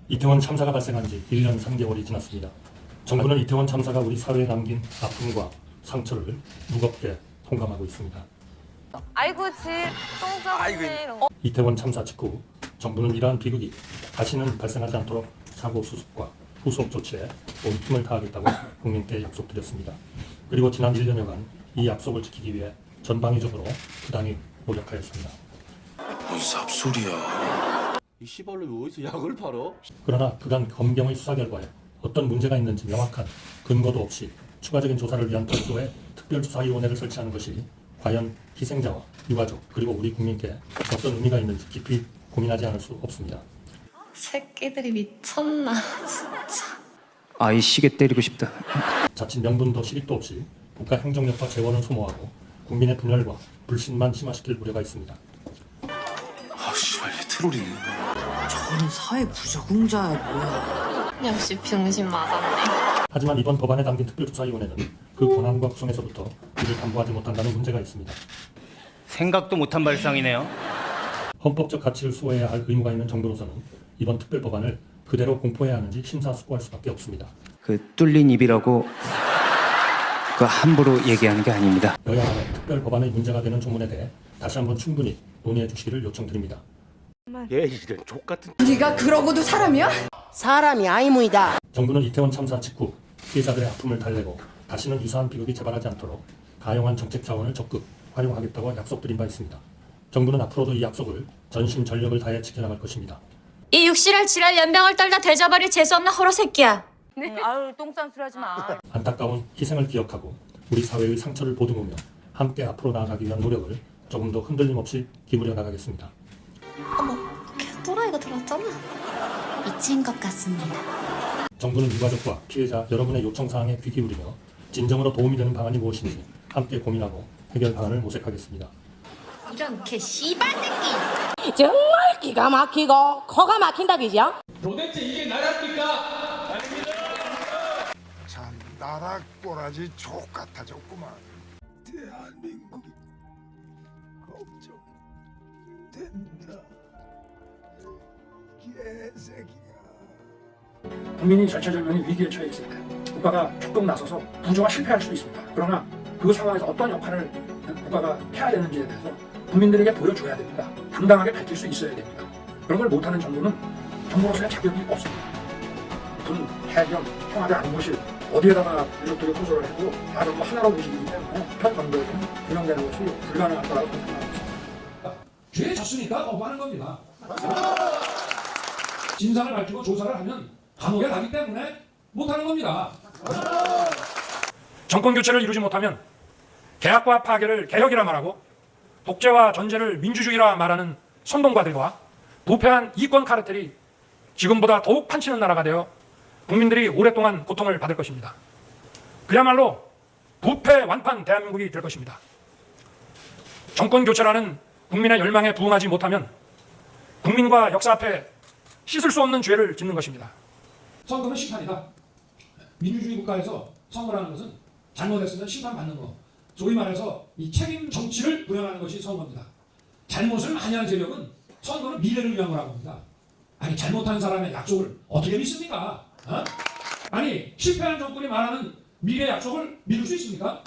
이태원 참사가 발생한 지 1년 3개월이 지났습니다. 정부는 이태원 참사가 우리 사회에 남긴 아픔과 상처를 무겁게 통감하고 있습니다. 아이고 똥 싸네. 이태원 참사 직후 정부는 이러한 비극이 다시는 발생하지 않도록 사고 수습과 후속 조치에 온 힘을 다하겠다고 국민께 약속드렸습니다. 그리고 지난 1년여간 이 약속을 지키기 위해 전방위적으로 부단히 노력하였습니다. 뭔 쌉소리야. 이 씨발로 어디서 약을 팔어? 그러나 그간 검경의 수사 결과에 어떤 문제가 있는지 명확한 근거도 없이 추가적인 조사를 위한 별도의 특별조사위원회를 설치하는 것이 과연 희생자와 유가족 그리고 우리 국민께 어떤 의미가 있는지 깊이 고민하지 않을 수 없습니다. 새끼들이 미쳤나 진짜. 아이 시계 때리고 싶다. 자칫 명분도 실익도 없이 국가 행정력과 재원을 소모하고 국민의 분열과 불신만 심화시킬 우려가 있습니다. 아 씨발 얘 트롤이네. 저는 사회 부적응자야 뭐야. 역시 병신 맞았네. 하지만 이번 법안에 담긴 특별조사위원회는 그 권한과 구성에서부터 이를 담보하지 못한다는 문제가 있습니다. 생각도 못한 발상이네요. 헌법적 가치를 수호해야 할 의무가 있는 정부로서는 이번 특별법안을 그대로 공포해야 하는지 심사숙고할 수밖에 없습니다. 그 뚫린 입이라고 그 함부로 얘기하는 게 아닙니다. 여야 간의 특별법안의 문제가 되는 조문에 대해 다시 한번 충분히 논의해 주시기를 요청드립니다. 얘 이런 족같은. 네가 그러고도 사람이야? 사람이 아이무이다. 정부는 이태원 참사 직후 피해자들의 아픔을 달래고 다시는 유사한 비극이 재발하지 않도록 가용한 정책 자원을 적극 활용하겠다고 약속드린 바 있습니다. 정부는 앞으로도 이 약속을 전심전력을 다해 지켜나갈 것입니다. 이 육실할 지랄 연병을 떨다 대자발이 재수없는 호러 새끼야. 아유 똥 싼 소리 하지 마. 안타까운 희생을 기억하고 우리 사회의 상처를 보듬으며 함께 앞으로 나아가기 위한 노력을 조금 더 흔들림 없이 기울여 나가겠습니다. 어머, 걔 또라이가 들었잖아. 미친 것 같습니다. 정부는 유가족과 피해자 여러분의 요청사항에 귀 기울이며 진정으로 도움이 되는 방안이 무엇인지 함께 고민하고 해결 방안을 모색하겠습니다. 이런 개 씨발 새끼. 정말 기가 막히고 코가 막힌다 그죠? 도대체 이게 나라입니까? 참 나라 꼬라지 족같아졌구만. 대한민국이 걱정된다. 개새끼야. 국민이 절체절명의 위기에 처해 있을 때 국가가 적극 나서서 구조가 실패할 수도 있습니다. 그러나 그 상황에서 어떤 역할을 국가가 해야 되는지에 대해서 국민들에게 보여줘야 됩니다. 당당하게 밝힐 수 있어야 됩니다. 그런 걸 못하는 정부는 정부로서의 자격이 없습니다. 군, 해경, 청와대 안보실 어디에다가 유족들을 호소를 해도 다들 뭐 하나로 보시기 때문에 현 정부에서는 운영되는 것이 불가능할 거라고 생각하고 있습니다. 죄에 졌으니까 거부하는 겁니다. 진상을 밝히고 조사를 하면 감옥에 가기 때문에 못하는 겁니다. 정권 교체를 이루지 못하면 개혁과 파괴를 개혁이라 말하고 독재와 전제를 민주주의라 말하는 선동가들과 부패한 이권 카르텔이 지금보다 더욱 판치는 나라가 되어 국민들이 오랫동안 고통을 받을 것입니다. 그야말로 부패 완판 대한민국이 될 것입니다. 정권 교체라는 국민의 열망에 부응하지 못하면 국민과 역사 앞에 씻을 수 없는 죄를 짓는 것입니다. 선거는 심판이다. 민주주의 국가에서 선거라는 것은 잘못했으면 심판받는 거. 소위 말해서 이 책임 정치를 구현하는 것이 선거입니다. 잘못을 많이 하는 세력은 선거는 미래를 위한 거라고 합니다. 아니 잘못한 사람의 약속을 어떻게 믿습니까? 어? 아니 실패한 정권이 말하는 미래 약속을 믿을 수 있습니까?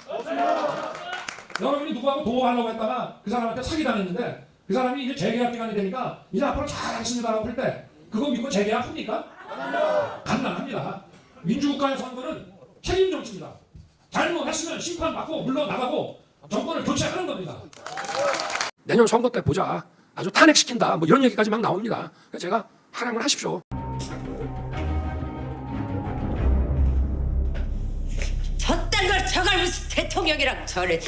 여러분이 누구하고 도와하려고 했다가 그 사람한테 사기당했는데 그 사람이 이제 재계약 기간이 되니까 이제 앞으로 잘하겠습니다라고 할 때 그거 믿고 재계약 합니까? 간단합니다. 민주국가의 선거는 책임 정치입니다. 잘못했으면 심판받고 물러나가고 정권을 교체하는 겁니다. 내년 선거 때 보자. 아주 탄핵시킨다. 뭐 이런 얘기까지 막 나옵니다. 그래서 제가 하라면 하십시오. 저딴 걸 저걸 무슨 대통령이랑 저래.